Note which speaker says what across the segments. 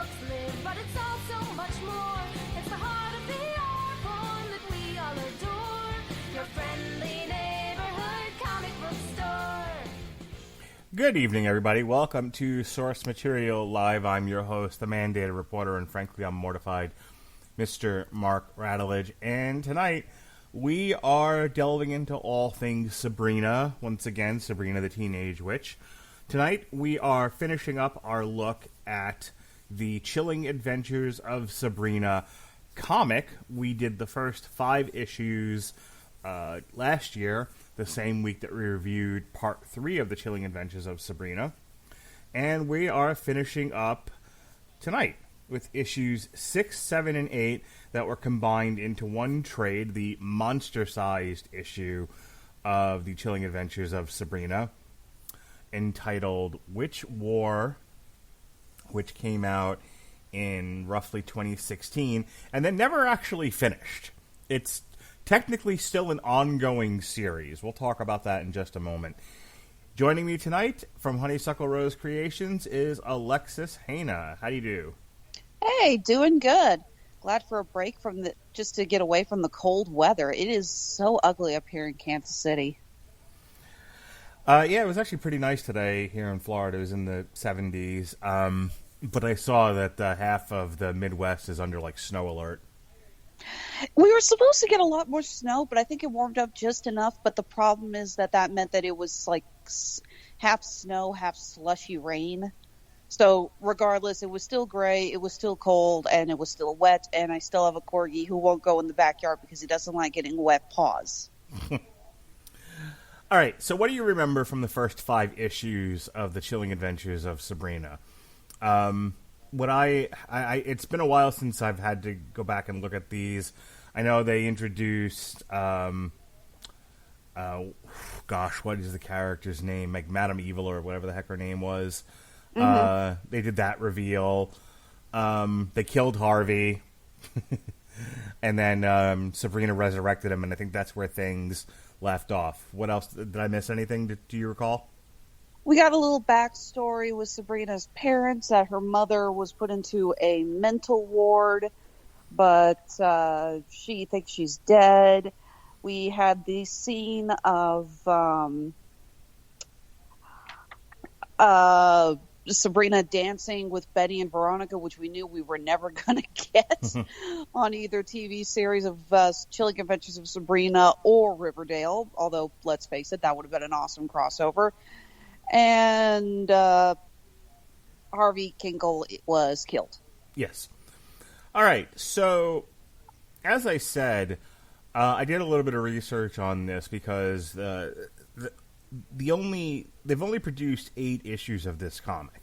Speaker 1: books live, but it's all so much more. It's the heart of the art form that we all adore. Your friendly neighborhood comic book store.
Speaker 2: Good evening, everybody. Welcome to Source Material Live. I'm your host, the mandated reporter, and frankly, I'm mortified, Mr. Mark Radulich. And tonight, we are delving into all things Sabrina. Once again, Sabrina the Teenage Witch. Tonight, we are finishing up our look at the Chilling Adventures of Sabrina comic. We did the first 5 issues last year, the same week that we reviewed part 3 of the Chilling Adventures of Sabrina. And we are finishing up tonight with issues 6, 7, and 8 that were combined into one trade, the monster-sized issue of the Chilling Adventures of Sabrina, entitled Witch War, which came out in roughly 2016, and then never actually finished. It's technically still an ongoing series. We'll talk about that in just a moment. Joining me tonight from Honeysuckle Rose Creations is Alexis Hejna. How do you do?
Speaker 3: Hey, doing good. Glad for a break from just to get away from the cold weather. It is so ugly up here in Kansas City.
Speaker 2: Yeah, it was actually pretty nice today here in Florida. It was in the 70s. But I saw that half of the Midwest is under, snow alert.
Speaker 3: We were supposed to get a lot more snow, but I think it warmed up just enough. But the problem is that meant that it was half snow, half slushy rain. So regardless, it was still gray, it was still cold, and it was still wet. And I still have a corgi who won't go in the backyard because he doesn't like getting wet paws.
Speaker 2: All right, so what do you remember from the first 5 issues of the Chilling Adventures of Sabrina? It's been a while since I've had to go back and look at these. I know they introduced, what is the character's name? Madame Evil or whatever the heck her name was. Mm-hmm. They did that reveal. They killed Harvey. And then Sabrina resurrected him, and I think that's where things left off. What else? Did I miss anything? Do you recall?
Speaker 3: We got a little backstory with Sabrina's parents, that her mother was put into a mental ward, but she thinks she's dead. We had the scene of Sabrina dancing with Betty and Veronica, which we knew we were never going to get on either TV series of Chilling Adventures of Sabrina or Riverdale, although, let's face it, that would have been an awesome crossover. And Harvey Kinkle was killed.
Speaker 2: Yes. All right, so as I said, I did a little bit of research on this because they've only produced 8 issues of this comic,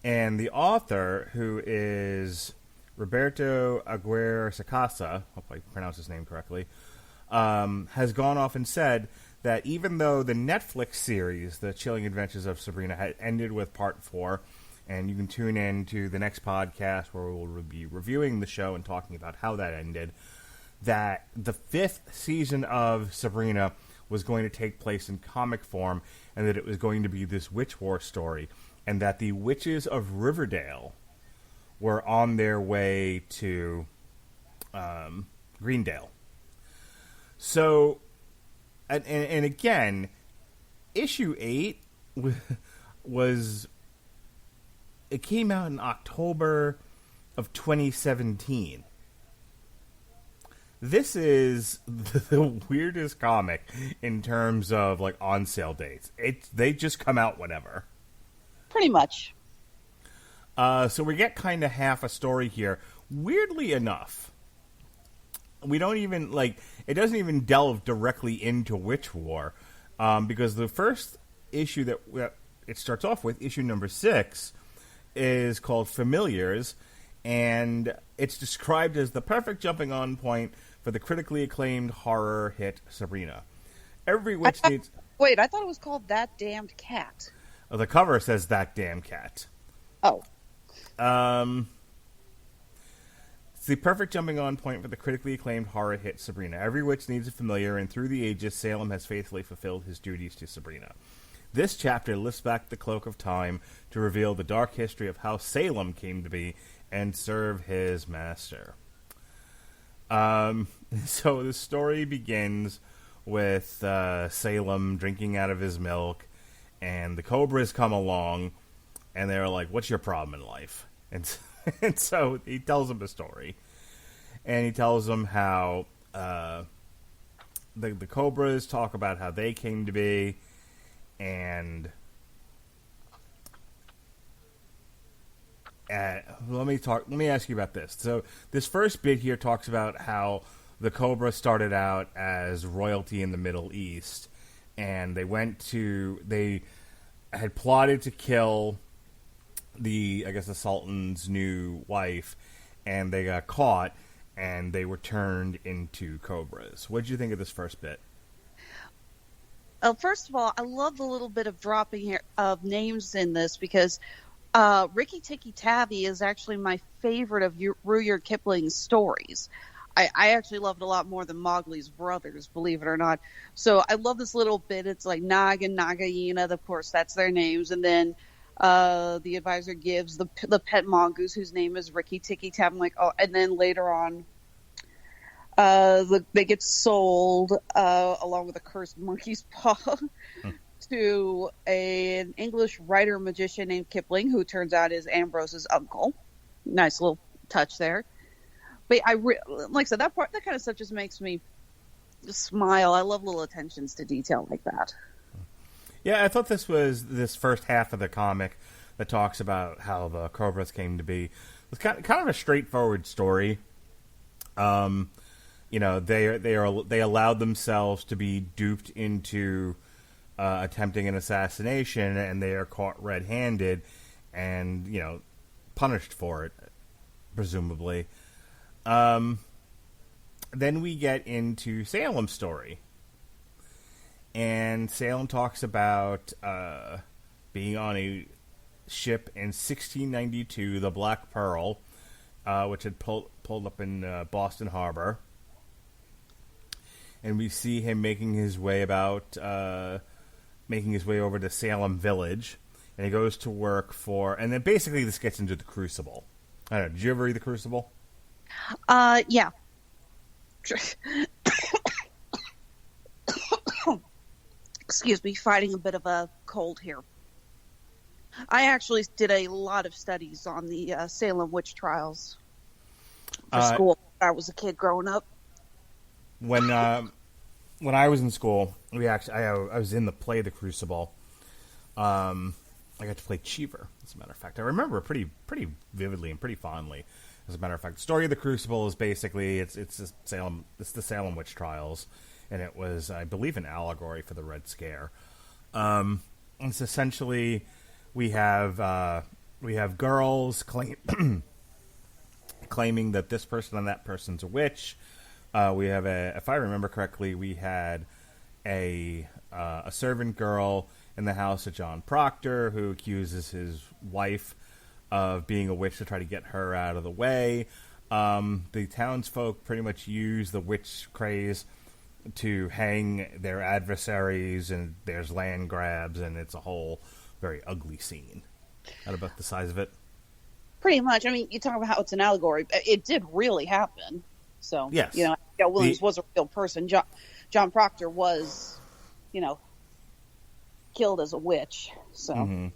Speaker 2: and the author, who is Roberto Aguirre Sacasa, hope I pronounced his name correctly, has gone off and said that even though the Netflix series, The Chilling Adventures of Sabrina, had ended with Part 4, and you can tune in to the next podcast where we will be reviewing the show and talking about how that ended, that the 5th season of Sabrina was going to take place in comic form, and that it was going to be this witch war story, and that the witches of Riverdale were on their way to Greendale. So, and again, issue 8 it came out in October of 2017. This is the weirdest comic in terms of on sale dates. They just come out whenever.
Speaker 3: Pretty much.
Speaker 2: So we get kind of half a story here. Weirdly enough, we don't even it doesn't even delve directly into Witch War, because the first issue that it starts off with, issue number 6, is called Familiars, and it's described as the perfect jumping on point for the critically acclaimed horror hit Sabrina. Every witch needs...
Speaker 3: Wait, I thought it was called That Damned Cat.
Speaker 2: Oh, the cover says That Damn Cat.
Speaker 3: Oh.
Speaker 2: It's the perfect jumping on point for the critically acclaimed horror hit Sabrina. Every witch needs a familiar, and through the ages, Salem has faithfully fulfilled his duties to Sabrina. This chapter lifts back the cloak of time to reveal the dark history of how Salem came to be and serve his master. So the story begins with Salem drinking out of his milk, and the Cobras come along, and they're like, "What's your problem in life?" And so he tells them a story, and he tells them how the Cobras talk about how they came to be, and let me ask you about this. So this first bit here talks about how the Cobra started out as royalty in the Middle East, and they had plotted to kill the Sultan's new wife, and they got caught, and they were turned into Cobras. What did you think of this first bit?
Speaker 3: First of all, I love the little bit of dropping here of names in this, because Rikki Tikki Tavi is actually my favorite of Rudyard Kipling's stories. I actually love it a lot more than Mowgli's brothers, believe it or not. So I love this little bit. It's like Nag and Nagaina, of course, that's their names. And then the advisor gives the pet mongoose, whose name is Rikki Tikki Tavi. I'm like, oh, and then later on, they get sold along with a cursed monkey's paw to an English writer magician named Kipling, who turns out is Ambrose's uncle. Nice little touch there. But like I said, that kind of stuff just makes me just smile. I love little attentions to detail like that.
Speaker 2: Yeah, I thought this first half of the comic that talks about how the Cobras came to be was kind of a straightforward story. They allowed themselves to be duped into attempting an assassination, and they are caught red-handed and punished for it, presumably. Then we get into Salem's story. And Salem talks about being on a ship in 1692, the Black Pearl, which had pulled up in Boston Harbor. And we see him making his way over to Salem Village. And he goes to work and then basically this gets into the Crucible. I don't know, did you ever read the Crucible?
Speaker 3: Yeah. Excuse me, fighting a bit of a cold here. I actually did a lot of studies on the Salem witch trials for school when I was a kid growing up.
Speaker 2: When I was in school, I was in the play The Crucible. I got to play Cheever, as a matter of fact. I remember pretty vividly and pretty fondly. As a matter of fact, the story of The Crucible is basically it's the Salem witch trials, and it was, I believe, an allegory for the Red Scare. It's essentially we have girls claiming that this person and that person's a witch. We have if I remember correctly, we had a servant girl in the house of John Proctor who accuses his wife of being a witch to try to get her out of the way. The townsfolk pretty much use the witch craze to hang their adversaries, and there's land grabs, and it's a whole very ugly scene. Not about the size of it.
Speaker 3: Pretty much. I mean, you talk about how it's an allegory. It did really happen. So,
Speaker 2: yes.
Speaker 3: Abigail Williams was a real person. John Proctor was, killed as a witch. So.
Speaker 2: Mm-hmm.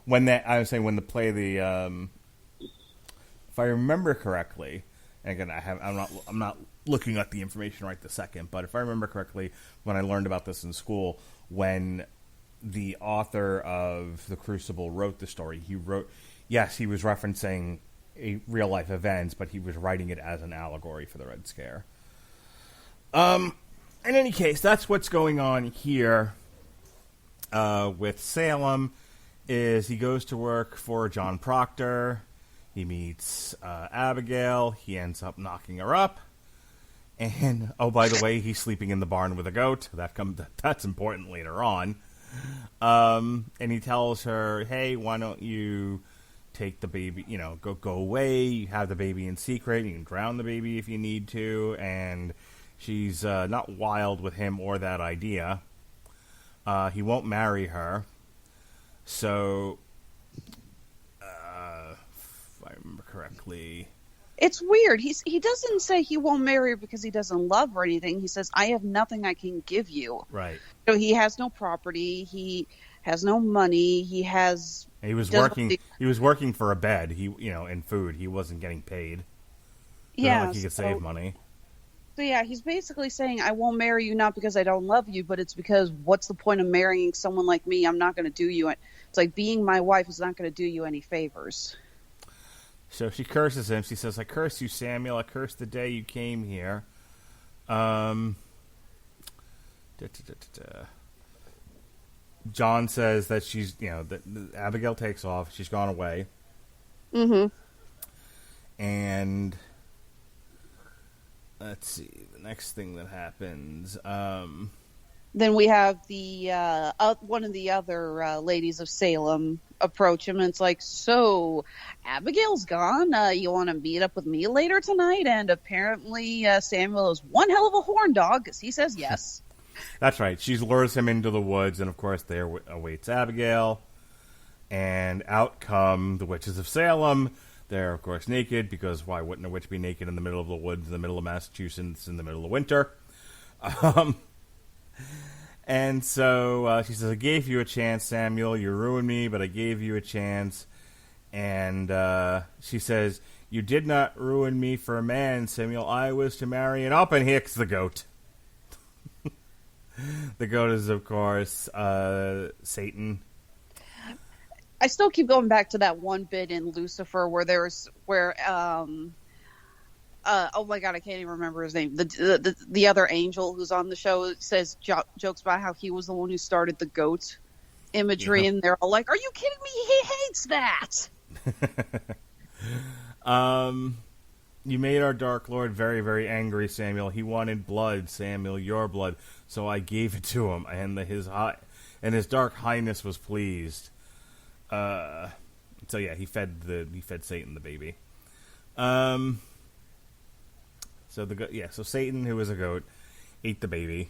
Speaker 2: When the play, if I remember correctly, and again, I'm not looking at the information right this second, but if I remember correctly, when I learned about this in school, when the author of The Crucible wrote the story, he was referencing real life events, but he was writing it as an allegory for the Red Scare. In any case, that's what's going on here with Salem. Is he goes to work for John Proctor. He meets Abigail. He ends up knocking her up. And, oh, by the way, he's sleeping in the barn with a goat. That's important later on. And he tells her, hey, why don't you take the baby, go away. You have the baby in secret. You can drown the baby if you need to. And she's not wild with him or that idea. He won't marry her. So, if I remember correctly,
Speaker 3: It's weird. He doesn't say he won't marry her because he doesn't love her or anything. He says, I have nothing I can give you.
Speaker 2: right?
Speaker 3: So he has no property. He has no money. He
Speaker 2: was
Speaker 3: doesn't
Speaker 2: working.
Speaker 3: really-
Speaker 2: He was working for a bed. And food. He wasn't getting paid. So
Speaker 3: Yeah.
Speaker 2: not like he could save money.
Speaker 3: So yeah, he's basically saying, I won't marry you not because I don't love you, but it's because what's the point of marrying someone like me? I'm not going to do you. It's like being my wife is not going to do you any favors.
Speaker 2: So she curses him. She says, "I curse you, Samuel. I curse the day you came here." John says that she's, that Abigail takes off. She's gone away.
Speaker 3: Mm-hmm.
Speaker 2: And let's see, the next thing that happens.
Speaker 3: Then we have the one of the other ladies of Salem approach him, and it's like, so Abigail's gone. You want to meet up with me later tonight? And apparently Samuel is one hell of a horn dog because he says yes.
Speaker 2: That's right. She lures him into the woods, and of course there awaits Abigail. And out come the witches of Salem. They're, of course, naked, because why wouldn't a witch be naked in the middle of the woods, in the middle of Massachusetts, in the middle of winter? And so she says, I gave you a chance, Samuel. You ruined me, but I gave you a chance. And she says, you did not ruin me for a man, Samuel. I was to marry an up and hicks the goat. The goat is, of course, Satan.
Speaker 3: I still keep going back to that one bit in Lucifer where oh my god, I can't even remember his name. The other angel who's on the show says jokes about how he was the one who started the goat imagery, and they're all like, "Are you kidding me? He hates that."
Speaker 2: You made our Dark Lord very, very angry, Samuel. He wanted blood, Samuel, your blood. So I gave it to him, and his Dark Highness was pleased. So yeah, he fed Satan the baby. So Satan, who was a goat, ate the baby,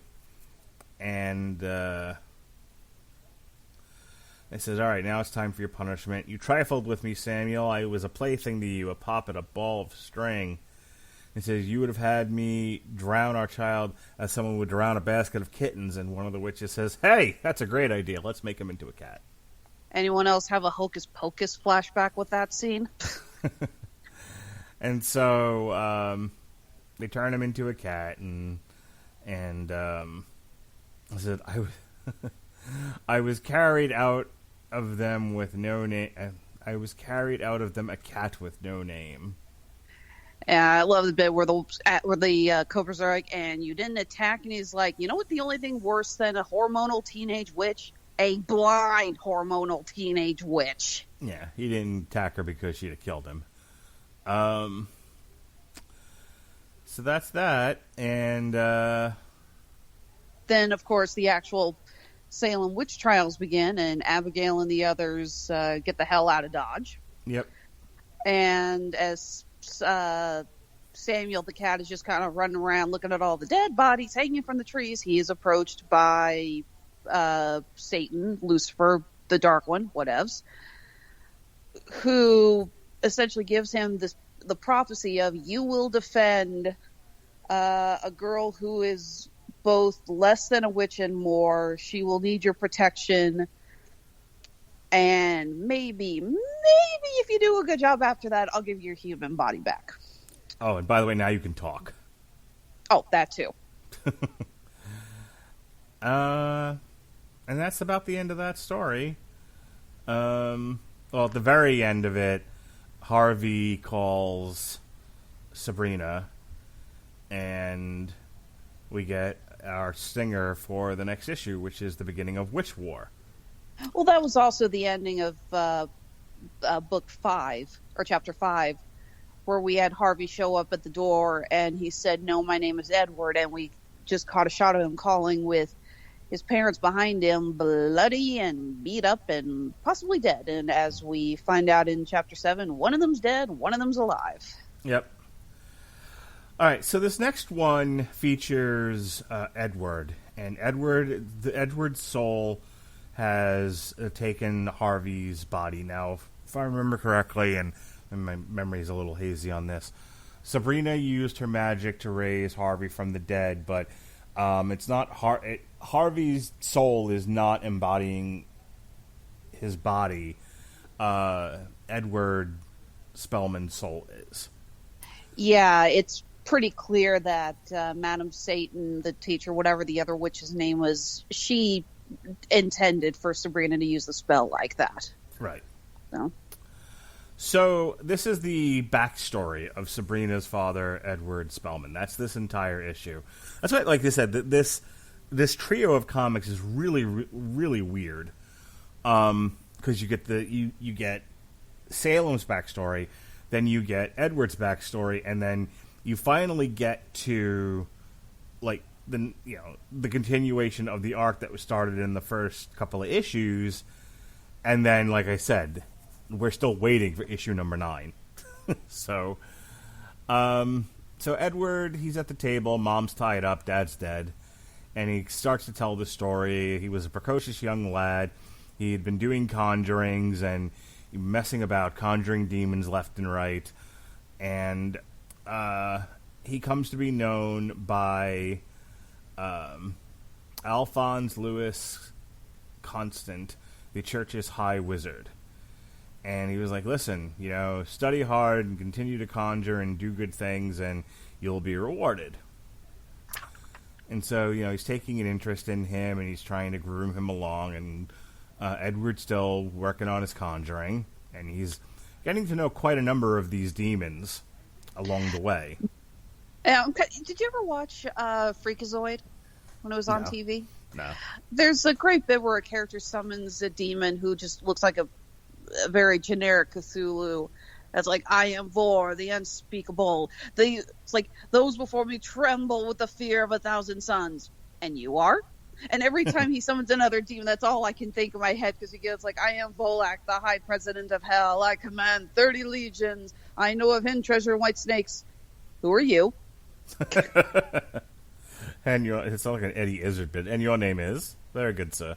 Speaker 2: and it says, "All right, now it's time for your punishment. You trifled with me, Samuel. I was a plaything to you, a pop at a ball of string." It says, "You would have had me drown our child as someone would drown a basket of kittens." And one of the witches says, "Hey, that's a great idea. Let's make him into a cat."
Speaker 3: Anyone else have a Hocus Pocus flashback with that scene?
Speaker 2: And so they turn him into a cat, and I said, I was carried out of them with no name. I was carried out of them a cat with no name.
Speaker 3: Yeah, I love the bit where the Cobras are like, and you didn't attack, and he's like, you know what? The only thing worse than a hormonal teenage witch? A blind hormonal teenage witch.
Speaker 2: Yeah, he didn't attack her because she'd have killed him. So that's that, and
Speaker 3: then, of course, the actual Salem witch trials begin, and Abigail and the others get the hell out of Dodge.
Speaker 2: Yep.
Speaker 3: And as Samuel the cat is just kind of running around looking at all the dead bodies hanging from the trees, he is approached by Satan, Lucifer, the Dark One, whatevs, who essentially gives him the prophecy of, you will defend a girl who is both less than a witch and more. She will need your protection, and maybe if you do a good job after that, I'll give you your human body back.
Speaker 2: Oh, and by the way, now you can talk.
Speaker 3: Oh, that too.
Speaker 2: And that's about the end of that story. Well, at the very end of it, Harvey calls Sabrina, and we get our stinger for the next issue, which is the beginning of Witch War.
Speaker 3: Well, that was also the ending of book 5, or chapter 5, where we had Harvey show up at the door, and he said, "No, my name is Edward," and we just caught a shot of him calling with his parents behind him, bloody and beat up and possibly dead. And as we find out in chapter 7, one of them's dead, one of them's alive.
Speaker 2: Yep. All right, so this next one features Edward, and Edward's soul has taken Harvey's body. Now, if I remember correctly, and my memory is a little hazy on this, Sabrina used her magic to raise Harvey from the dead, but it's not Harvey's soul is not embodying his body. Edward Spellman's soul is.
Speaker 3: Yeah, it's pretty clear that Madame Satan, the teacher, whatever the other witch's name was, she intended for Sabrina to use the spell like that.
Speaker 2: Right.
Speaker 3: So
Speaker 2: this is the backstory of Sabrina's father, Edward Spellman. That's this entire issue. That's why, like I said, this trio of comics is really, really weird. Because you get you get Salem's backstory, then you get Edward's backstory, and then you finally get to like the continuation of the arc that was started in the first couple of issues, and then, like I said, we're still waiting for issue number 9. So Edward, he's at the table, mom's tied up, dad's dead, and he starts to tell the story. He was a precocious young lad. He had been doing conjurings and messing about, conjuring demons left and right, and he comes to be known by Alphonse Louis Constant, the church's high wizard. And he was like, listen, study hard and continue to conjure and do good things, and you'll be rewarded. And so, he's taking an interest in him, and he's trying to groom him along, and Edward's still working on his conjuring, and he's getting to know quite a number of these demons along the way.
Speaker 3: Did you ever watch Freakazoid when it was on TV?
Speaker 2: No.
Speaker 3: There's a great bit where a character summons a demon who just looks like a very generic Cthulhu. That's like, I am Vor, the unspeakable. It's like, those before me tremble with the fear of 1,000 suns. And you are? And every time he summons another demon, that's all I can think in my head, because he gets like, I am Volak, the high president of hell. I command 30 legions. I know of hidden treasure and white snakes. Who are you?
Speaker 2: And it's like an Eddie Izzard bit. And your name is? Very good, sir.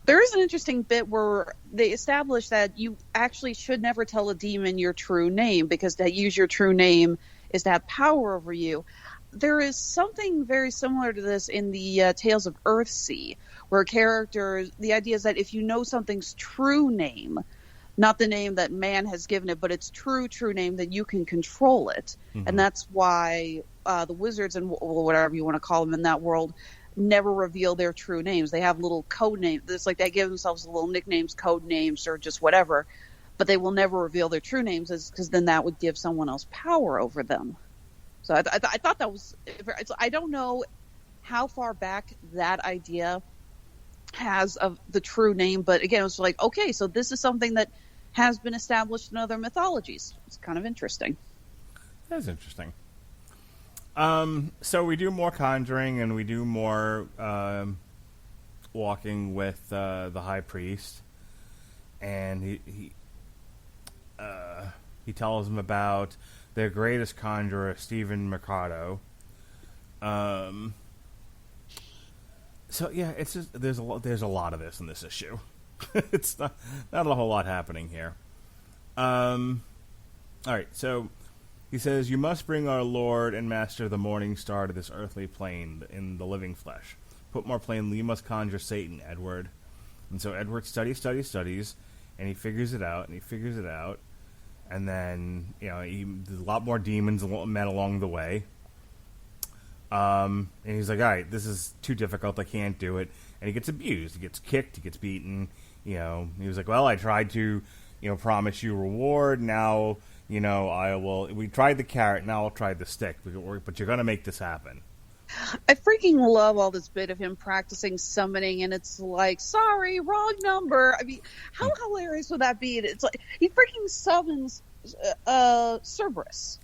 Speaker 3: There is an interesting bit where they establish that you actually should never tell a demon your true name, because to use your true name is to have power over you. There is something very similar to this in the Tales of Earthsea, where the idea is that if you know something's true name, not the name that man has given it, but its true name, then you can control it. Mm-hmm. And that's why the wizards and whatever you want to call them in that world never reveal their true names. They have little code names. It's like they give themselves little nicknames, code names, or just whatever, but they will never reveal their true names, because then that would give someone else power over them. So I thought that was... I don't know how far back that idea has of the true name, but again, it was like, okay, so this is something that has been established in other mythologies. It's kind of interesting.
Speaker 2: That's interesting. So we do more conjuring, and we do more walking with the high priest, and he tells him about their greatest conjurer, Stephen Mercado. So yeah, it's just, there's a lot of this in this issue. It's not a whole lot happening here. All right, so he says, you must bring our Lord and Master the Morning Star to this earthly plane in the living flesh. Put more plainly, you must conjure Satan, Edward. And so Edward studies, and he figures it out, and then, there's a lot more demons met along the way. And he's like, all right, this is too difficult, I can't do it. And he gets abused, he gets kicked, he gets beaten. He was like, well, I tried to, promise you reward, now... we tried the carrot, now I'll try the stick, but you're going to make this happen.
Speaker 3: I freaking love all this bit of him practicing summoning, and it's like, sorry, wrong number. I mean, how hilarious would that be? It's like, he freaking summons Cerberus.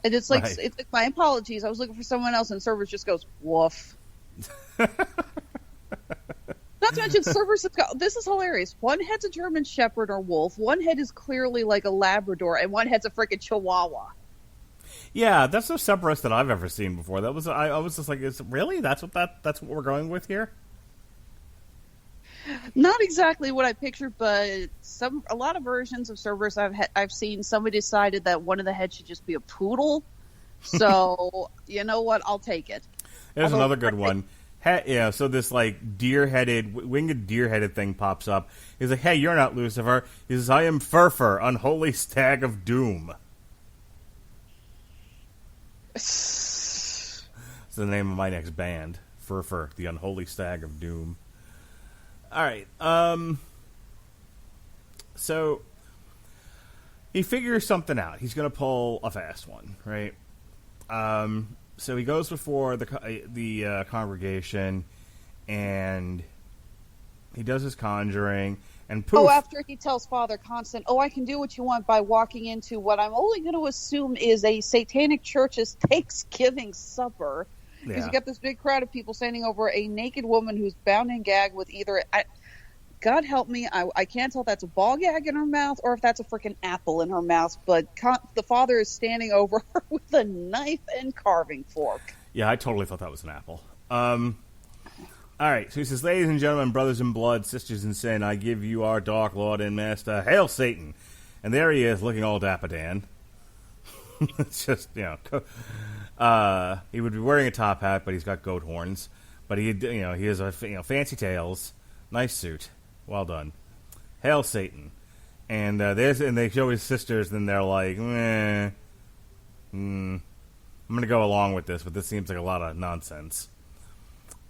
Speaker 3: And it's like, It's like, my apologies, I was looking for someone else, and Cerberus just goes, woof. Not to mention, Cerberus, this is hilarious. One head's a German Shepherd or wolf, one head is clearly like a Labrador, and one head's a freaking Chihuahua.
Speaker 2: Yeah, that's no Cerberus that I've ever seen before. I was just like, really? That's what we're going with here?
Speaker 3: Not exactly what I pictured, but a lot of versions of Cerberus I've seen. Somebody decided that one of the heads should just be a poodle. So you know what? I'll take it.
Speaker 2: There's
Speaker 3: Although,
Speaker 2: another good one. Yeah, so this like winged deer-headed thing pops up. He's like, "Hey, you're not Lucifer." He says, "I am Furfur, unholy stag of doom." It's the name of my next band, Furfur, the unholy stag of doom. All right. So he figures something out. He's going to pull a fast one, right? So he goes before the congregation, and he does his conjuring, and poof.
Speaker 3: Oh, after he tells Father Constant, "Oh, I can do what you want," by walking into what I'm only going to assume is a satanic church's Thanksgiving supper. Because you got this big crowd of people standing over a naked woman who's bound and gagged with either, God help me, I can't tell if that's a ball gag in her mouth or if that's a freaking apple in her mouth, but the father is standing over her with a knife and carving fork.
Speaker 2: Yeah, I totally thought that was an apple. All right, so he says, "Ladies and gentlemen, brothers in blood, sisters in sin, I give you our dark lord and master, hail Satan!" And there he is, looking all Dapadan. It's just, he would be wearing a top hat, but he's got goat horns. But he has a fancy tails, nice suit, well done. Hail Satan! And they show his sisters, and they're like, I'm gonna go along with this, but this seems like a lot of nonsense.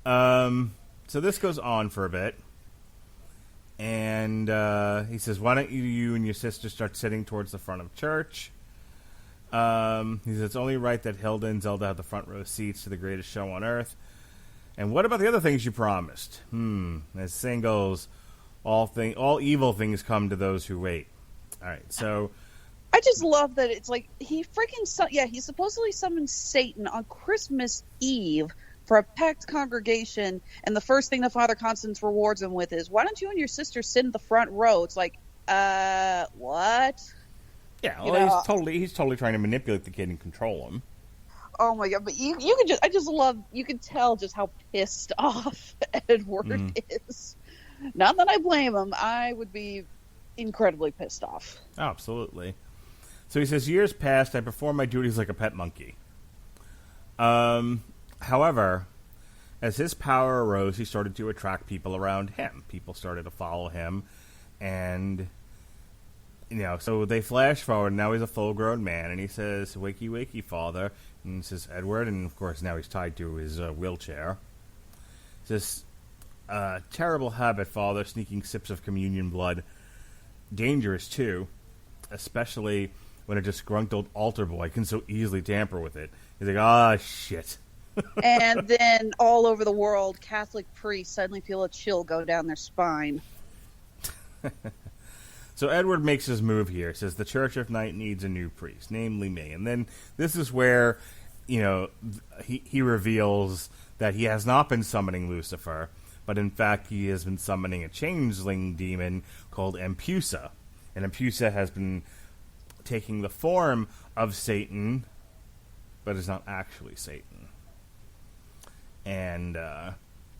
Speaker 2: So this goes on for a bit, and he says, "Why don't you and your sister start sitting towards the front of church?" He says, "It's only right that Hilda and Zelda have the front row seats to the greatest show on earth. And what about the other things you promised?" As the saying goes, all evil things come to those who wait. All right, so
Speaker 3: I just love that it's like he supposedly summoned Satan on Christmas Eve for a packed congregation, and the first thing that Father Constance rewards him with is, "Why don't you and your sister sit in the front row?" It's like, what?
Speaker 2: yeah, well, he's totally trying to manipulate the kid and control him.
Speaker 3: Oh my god! But you can tell just how pissed off Edward is. Not that I blame him. I would be incredibly pissed off.
Speaker 2: Oh, absolutely. So he says, "Years passed, I performed my duties like a pet monkey. However, as his power arose, he started to attract people around him. People started to follow him, and so they flash forward, and now he's a full-grown man, and he says, 'Wakey, wakey, father.' And he says, 'Edward,' and of course now he's tied to his wheelchair. He says, 'Terrible habit, father, sneaking sips of communion blood. Dangerous, too, especially when a disgruntled altar boy can so easily tamper with it.'" He's like, shit.
Speaker 3: And then all over the world, Catholic priests suddenly feel a chill go down their spine.
Speaker 2: So Edward makes his move here. Says the Church of Night needs a new priest, namely me. And then this is where, he reveals that he has not been summoning Lucifer, but in fact he has been summoning a changeling demon called Empusa. And Empusa has been taking the form of Satan, but is not actually Satan. And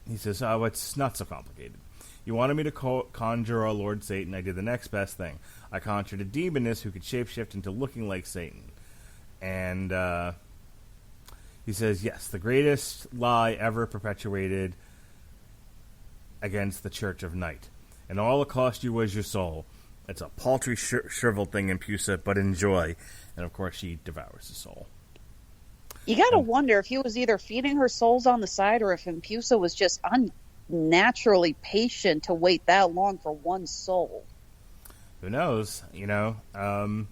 Speaker 2: he says, "It's not so complicated. You wanted me to conjure our Lord Satan. I did the next best thing. I conjured a demoness who could shapeshift into looking like Satan." And he says, "Yes, the greatest lie ever perpetuated against the Church of Night. And all it cost you was your soul. It's a paltry, shriveled thing, Empusa, but enjoy." And of course, she devours the soul.
Speaker 3: You gotta wonder if he was either feeding her souls on the side or if Empusa was just unnaturally patient to wait that long for one soul.
Speaker 2: Who knows, but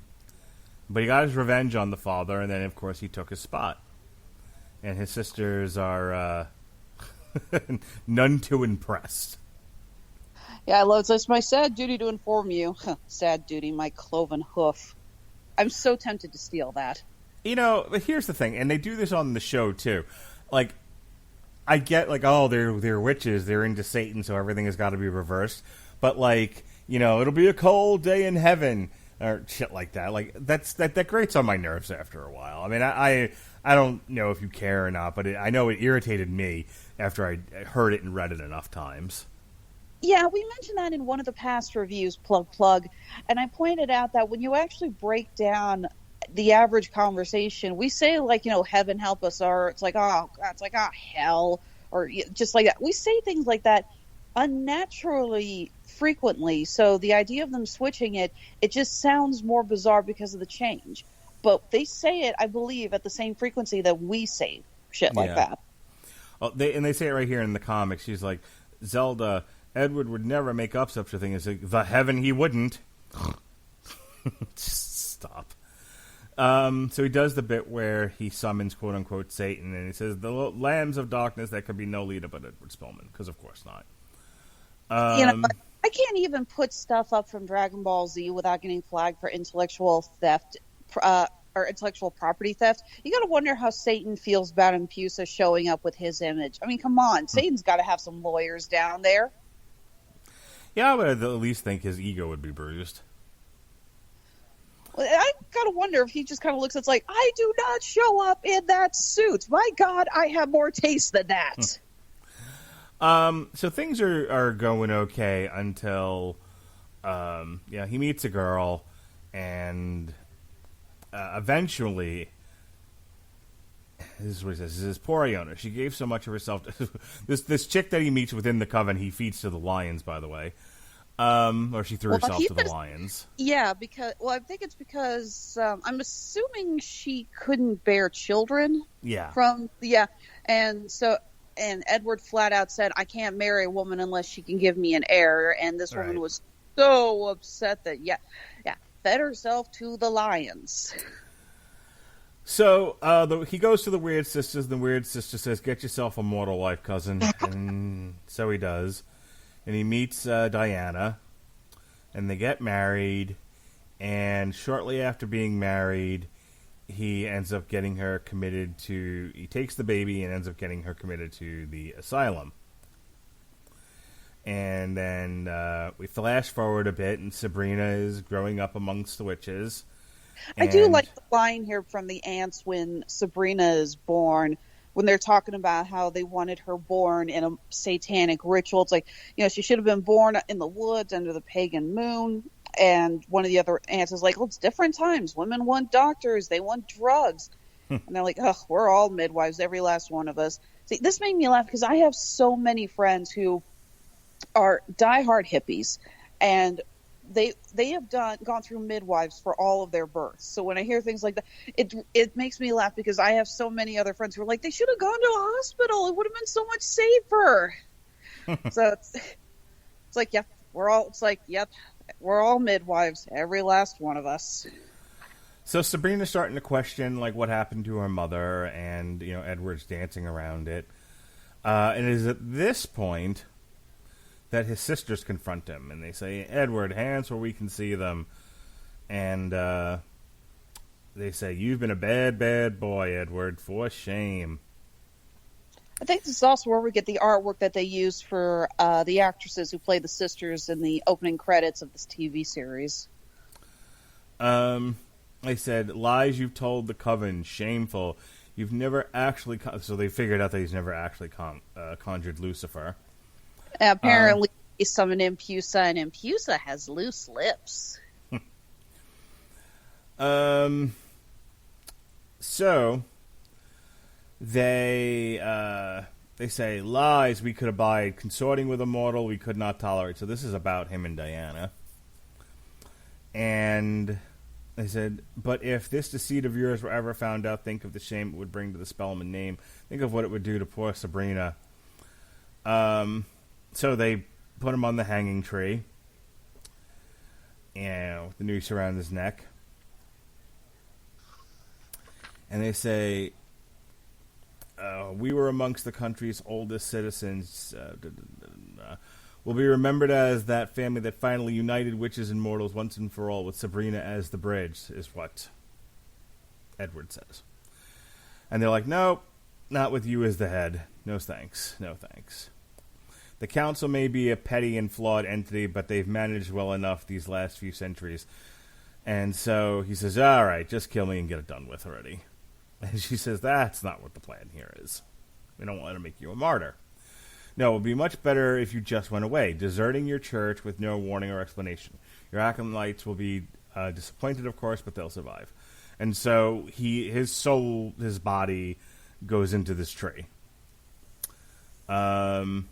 Speaker 2: he got his revenge on the father, and then, of course, he took his spot. And his sisters are none too impressed.
Speaker 3: Yeah, it's my sad duty to inform you. Sad duty, my cloven hoof. I'm so tempted to steal that.
Speaker 2: But here's the thing, and they do this on the show, too. Like, I get, they're witches, they're into Satan, so everything has got to be reversed. But, it'll be a cold day in heaven, or shit like that. Like, that grates on my nerves after a while. I mean, I don't know if you care or not, but I know it irritated me after I heard it and read it enough times.
Speaker 3: Yeah, we mentioned that in one of the past reviews, plug, and I pointed out that when you actually break down the average conversation, we say like, heaven help us, or it's like, oh God, it's like, oh hell, or just like that. We say things like that unnaturally frequently. So the idea of them switching it just sounds more bizarre because of the change. But they say it, I believe, at the same frequency that we say shit like
Speaker 2: Yeah.
Speaker 3: that.
Speaker 2: Oh, they say it right here in the comics. She's like, Zelda, Edward would never make up such a thing as like, the heaven he wouldn't. Just stop. So he does the bit where he summons quote unquote Satan, and he says the lambs of darkness that could be no leader but Edward Spellman, because of course not.
Speaker 3: I can't even put stuff up from Dragon Ball Z without getting flagged for intellectual theft, or intellectual property theft. You got to wonder how Satan feels about Impusa showing up with his image. I mean, come on, Satan's got to have some lawyers down there.
Speaker 2: Yeah, but I'd at least think his ego would be bruised.
Speaker 3: I gotta wonder if he just kind of looks. It's like, I do not show up in that suit. My God, I have more taste than that.
Speaker 2: So things are going okay until, he meets a girl, and eventually, this is what he says. He says, poor Iona, she gave so much of herself to this chick that he meets within the coven. He feeds to the lions, by the way. Or she threw herself to the lions.
Speaker 3: Yeah, I think it's because I'm assuming she couldn't bear children.
Speaker 2: Yeah.
Speaker 3: And Edward flat out said, I can't marry a woman unless she can give me an heir. And this woman was so upset that, fed herself to the lions.
Speaker 2: So he goes to the Weird Sisters, and the Weird Sister says, get yourself a mortal wife, cousin. And so he does. And he meets Diana, and they get married, and shortly after being married, he ends up getting her committed to... He takes the baby and ends up getting her committed to the asylum. And then we flash forward a bit, and Sabrina is growing up amongst the witches.
Speaker 3: I do like the line here from the aunts when Sabrina is born, when they're talking about how they wanted her born in a satanic ritual. It's like, she should have been born in the woods under the pagan moon. And one of the other aunts is like, well, it's different times. Women want doctors. They want drugs. And they're like, ugh, we're all midwives, every last one of us. See, this made me laugh because I have so many friends who are diehard hippies. And they have gone through midwives for all of their births. So when I hear things like that, it makes me laugh because I have so many other friends who are like, they should have gone to a hospital. It would have been so much safer. So it's like, we're all midwives, every last one of us.
Speaker 2: So Sabrina's starting to question like what happened to her mother, and Edward's dancing around it. And it is at this point that his sisters confront him, and they say, Edward, hands where we can see them. And they say, you've been a bad, bad boy, Edward, for shame.
Speaker 3: I think this is also where we get the artwork that they used for the actresses who play the sisters in the opening credits of this TV series.
Speaker 2: They said, lies you've told the coven, shameful. You've never actually... So they figured out that he's never actually conjured Lucifer.
Speaker 3: Apparently, he summoned Impusa, and Impusa has loose lips.
Speaker 2: So they say, lies we could abide, consorting with a mortal we could not tolerate. So this is about him and Diana. And they said, but if this deceit of yours were ever found out, think of the shame it would bring to the Spellman name. Think of what it would do to poor Sabrina. So they put him on the hanging tree, with the noose around his neck. And they say, we were amongst the country's oldest citizens. Will be remembered as that family that finally united witches and mortals once and for all, with Sabrina as the bridge, is what Edward says. And they're like, nope, not with you as the head. No thanks. No thanks. The council may be a petty and flawed entity, but they've managed well enough these last few centuries. And so he says, all right, just kill me and get it done with already. And she says, that's not what the plan here is. We don't want to make you a martyr. No, it would be much better if you just went away, deserting your church with no warning or explanation. Your acolytes will be disappointed, of course, but they'll survive. And so his soul, his body, goes into this tree. And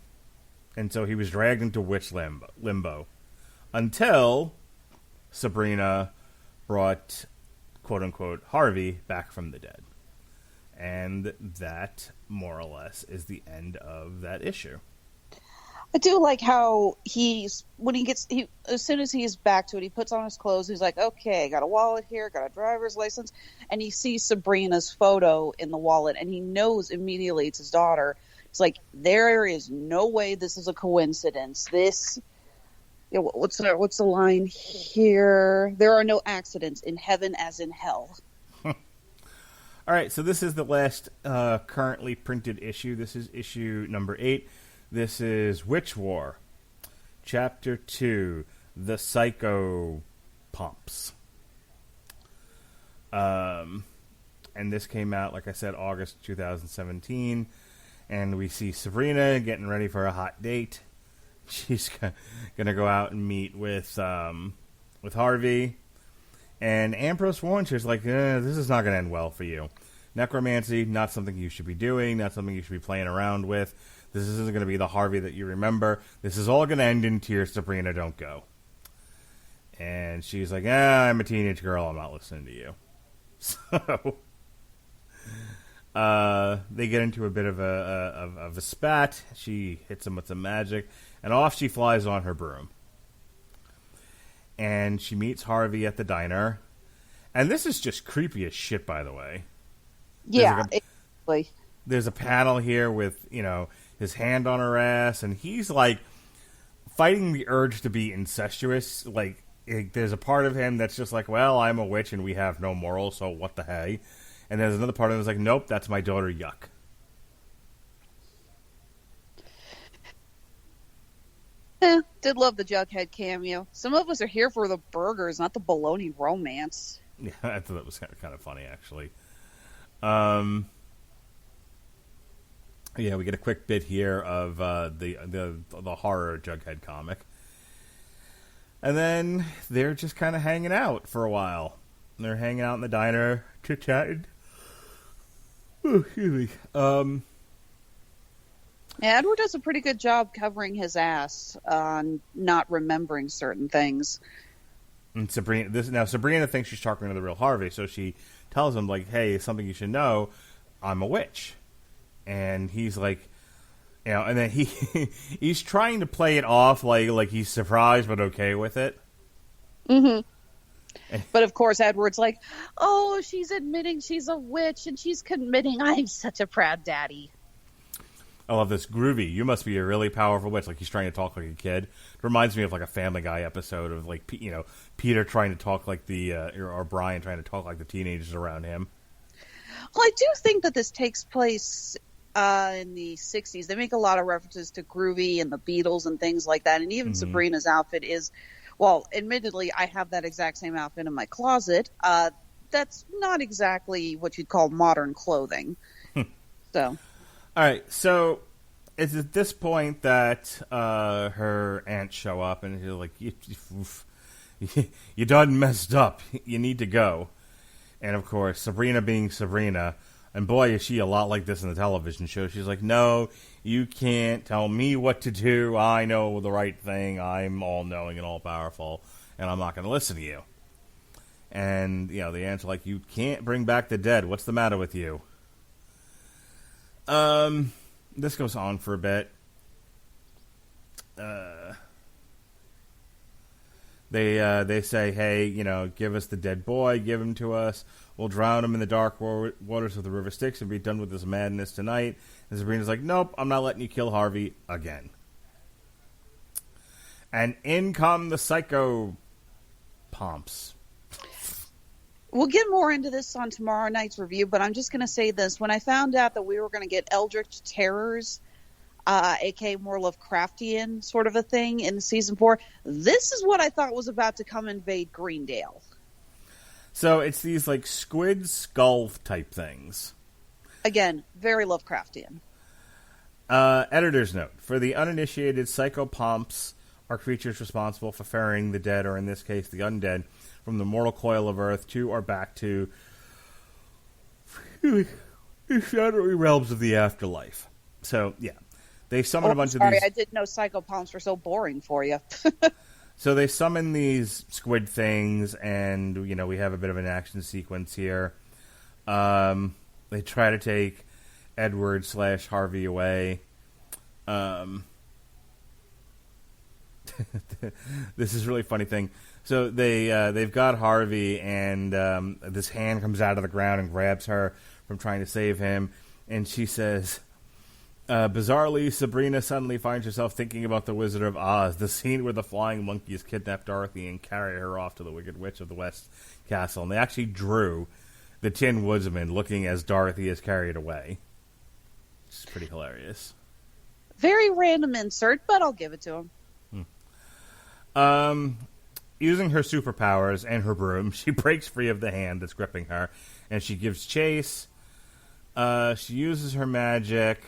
Speaker 2: so he was dragged into witch limbo until Sabrina brought, quote-unquote, Harvey back from the dead. And that, more or less, is the end of that issue.
Speaker 3: I do like how as soon as he's back to it, he puts on his clothes. He's like, okay, got a wallet here, got a driver's license. And he sees Sabrina's photo in the wallet, and he knows immediately it's his daughter. It's like, there is no way this is a coincidence. What's the line here? There are no accidents in heaven as in hell.
Speaker 2: All right, so this is the last currently printed issue. This is issue number 8. This is Witch War, Chapter 2, The Psycho Pumps. And this came out, like I said, August 2017. And we see Sabrina getting ready for a hot date. She's going to go out and meet with Harvey. And Ambrose warns her, like, this is not going to end well for you. Necromancy, not something you should be doing, not something you should be playing around with. This isn't going to be the Harvey that you remember. This is all going to end in tears, Sabrina, don't go. And she's like, I'm a teenage girl, I'm not listening to you. So, they get into a bit of a spat. She hits him with some magic, and off she flies on her broom. And she meets Harvey at the diner. And this is just creepy as shit, by the way.
Speaker 3: Yeah, exactly.
Speaker 2: There's a panel here with, his hand on her ass, and he's, like, fighting the urge to be incestuous. Like, there's a part of him that's just like, well, I'm a witch and we have no morals, so what the hey? And there's another part of him that's like, nope, that's my daughter, yuck.
Speaker 3: Did love the Jughead cameo. Some of us are here for the burgers, not the baloney romance.
Speaker 2: Yeah, I thought that was kind of funny, actually. Yeah, we get a quick bit here of the horror Jughead comic. And then they're just kind of hanging out for a while. They're hanging out in the diner, chit-chatting. Oh, excuse me.
Speaker 3: Edward does a pretty good job covering his ass on not remembering certain things.
Speaker 2: And Sabrina thinks she's talking to the real Harvey, so she tells him, like, hey, something you should know, I'm a witch. And he's like, and then he's trying to play it off like he's surprised but okay with it.
Speaker 3: Mm-hmm. But of course, Edward's like, oh, she's admitting she's a witch and she's committing. I'm such a proud daddy.
Speaker 2: I love this. Groovy, you must be a really powerful witch. Like, he's trying to talk like a kid. It reminds me of, like, a Family Guy episode of, like, Peter trying to talk like or Brian trying to talk like the teenagers around him.
Speaker 3: Well, I do think that this takes place in the 60s. They make a lot of references to Groovy and the Beatles and things like that. And even Sabrina's outfit is, well, admittedly, I have that exact same outfit in my closet. That's not exactly what you'd call modern clothing. So...
Speaker 2: All right, so it's at this point that her aunts show up, and you're like, you done messed up. You need to go. And, of course, Sabrina being Sabrina, and boy, is she a lot like this in the television show. She's like, no, you can't tell me what to do. I know the right thing. I'm all-knowing and all-powerful, and I'm not going to listen to you. And, the aunts are like, you can't bring back the dead. What's the matter with you? This goes on for a bit. They say, hey, give us the dead boy, give him to us. We'll drown him in the dark waters of the river Styx and be done with this madness tonight. And Sabrina's like, nope, I'm not letting you kill Harvey again. And in come the psycho pomps.
Speaker 3: We'll get more into this on tomorrow night's review, but I'm just going to say this. When I found out that we were going to get Eldritch Terrors, a.k.a. more Lovecraftian sort of a thing in Season 4, this is what I thought was about to come invade Greendale.
Speaker 2: So it's these, like, squid skull type things.
Speaker 3: Again, very Lovecraftian.
Speaker 2: Editor's note. For the uninitiated, psychopomps are creatures responsible for ferrying the dead, or in this case, the undead, from the mortal coil of earth to or back to the shadowy realms of the afterlife. So, yeah. They summon a bunch of these...
Speaker 3: I didn't know psychopomps were so boring for you.
Speaker 2: So they summon these squid things, and, we have a bit of an action sequence here. They try to take Edward/Harvey away. This is a really funny thing. So they've got Harvey, and this hand comes out of the ground and grabs her from trying to save him, and she says, bizarrely, Sabrina suddenly finds herself thinking about the Wizard of Oz, the scene where the flying monkeys kidnap Dorothy and carry her off to the Wicked Witch of the West Castle. And they actually drew the Tin Woodsman looking as Dorothy is carried away. Which is pretty hilarious.
Speaker 3: Very random insert, but I'll give it to him.
Speaker 2: Using her superpowers and her broom, she breaks free of the hand that's gripping her, and she gives chase. She uses her magic.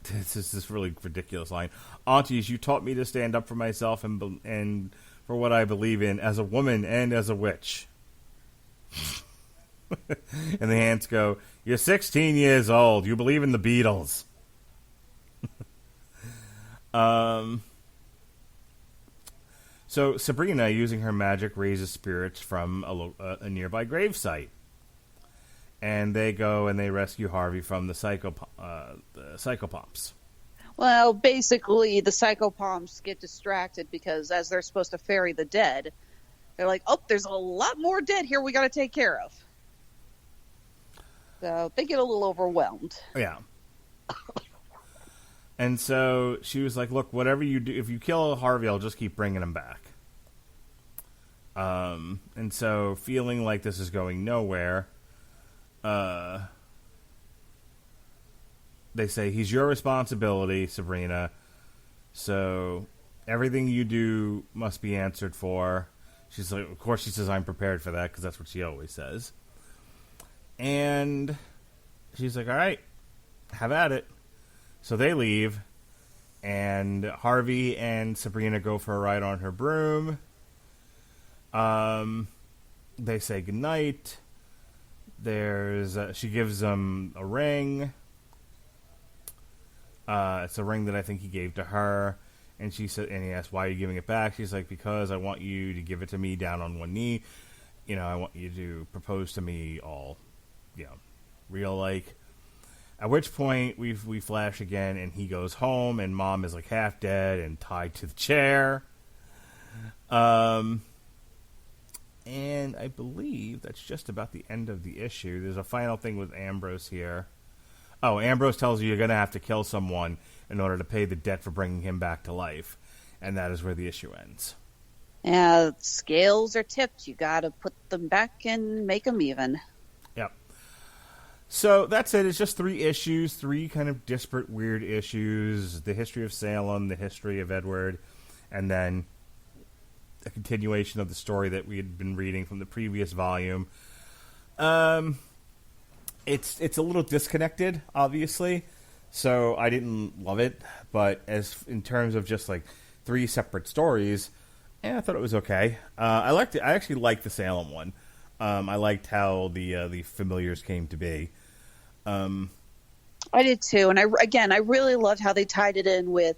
Speaker 2: This is this really ridiculous line. Aunties, you taught me to stand up for myself and for what I believe in as a woman and as a witch. And the hands go, you're 16 years old. You believe in the Beatles. So Sabrina, using her magic, raises spirits from a nearby gravesite. And they go and they rescue Harvey from the psychopomps.
Speaker 3: Well, basically, the psychopomps get distracted because as they're supposed to ferry the dead, they're like, oh, there's a lot more dead here we got to take care of. So they get a little overwhelmed.
Speaker 2: Yeah. And so she was like, look, whatever you do, if you kill Harvey, I'll just keep bringing him back. And so feeling like this is going nowhere, they say, he's your responsibility, Sabrina. So everything you do must be answered for. She's like, of course she says, I'm prepared for that, because that's what she always says. And she's like, all right, have at it. So they leave, and Harvey and Sabrina go for a ride on her broom. They say goodnight. She gives them a ring. It's a ring that I think he gave to her. And she said, and he asked, why are you giving it back? She's like, because I want you to give it to me down on one knee. I want you to propose to me all, real like. At which point we flash again, and he goes home, and Mom is like half dead and tied to the chair. And I believe that's just about the end of the issue. There's a final thing with Ambrose here. Oh, Ambrose tells you you're going to have to kill someone in order to pay the debt for bringing him back to life. And that is where the issue ends.
Speaker 3: Yeah, scales are tipped. You got to put them back and make them even.
Speaker 2: Yep. So that's it. It's just 3 issues, 3 kind of disparate, weird issues. The history of Salem, the history of Edward, and then a continuation of the story that we had been reading from the previous volume. It's a little disconnected, obviously, so I didn't love it. But as in terms of just like 3 separate stories, I thought it was okay. I liked it. I actually liked the Salem one. I liked how the familiars came to be.
Speaker 3: I did too, and I really loved how they tied it in with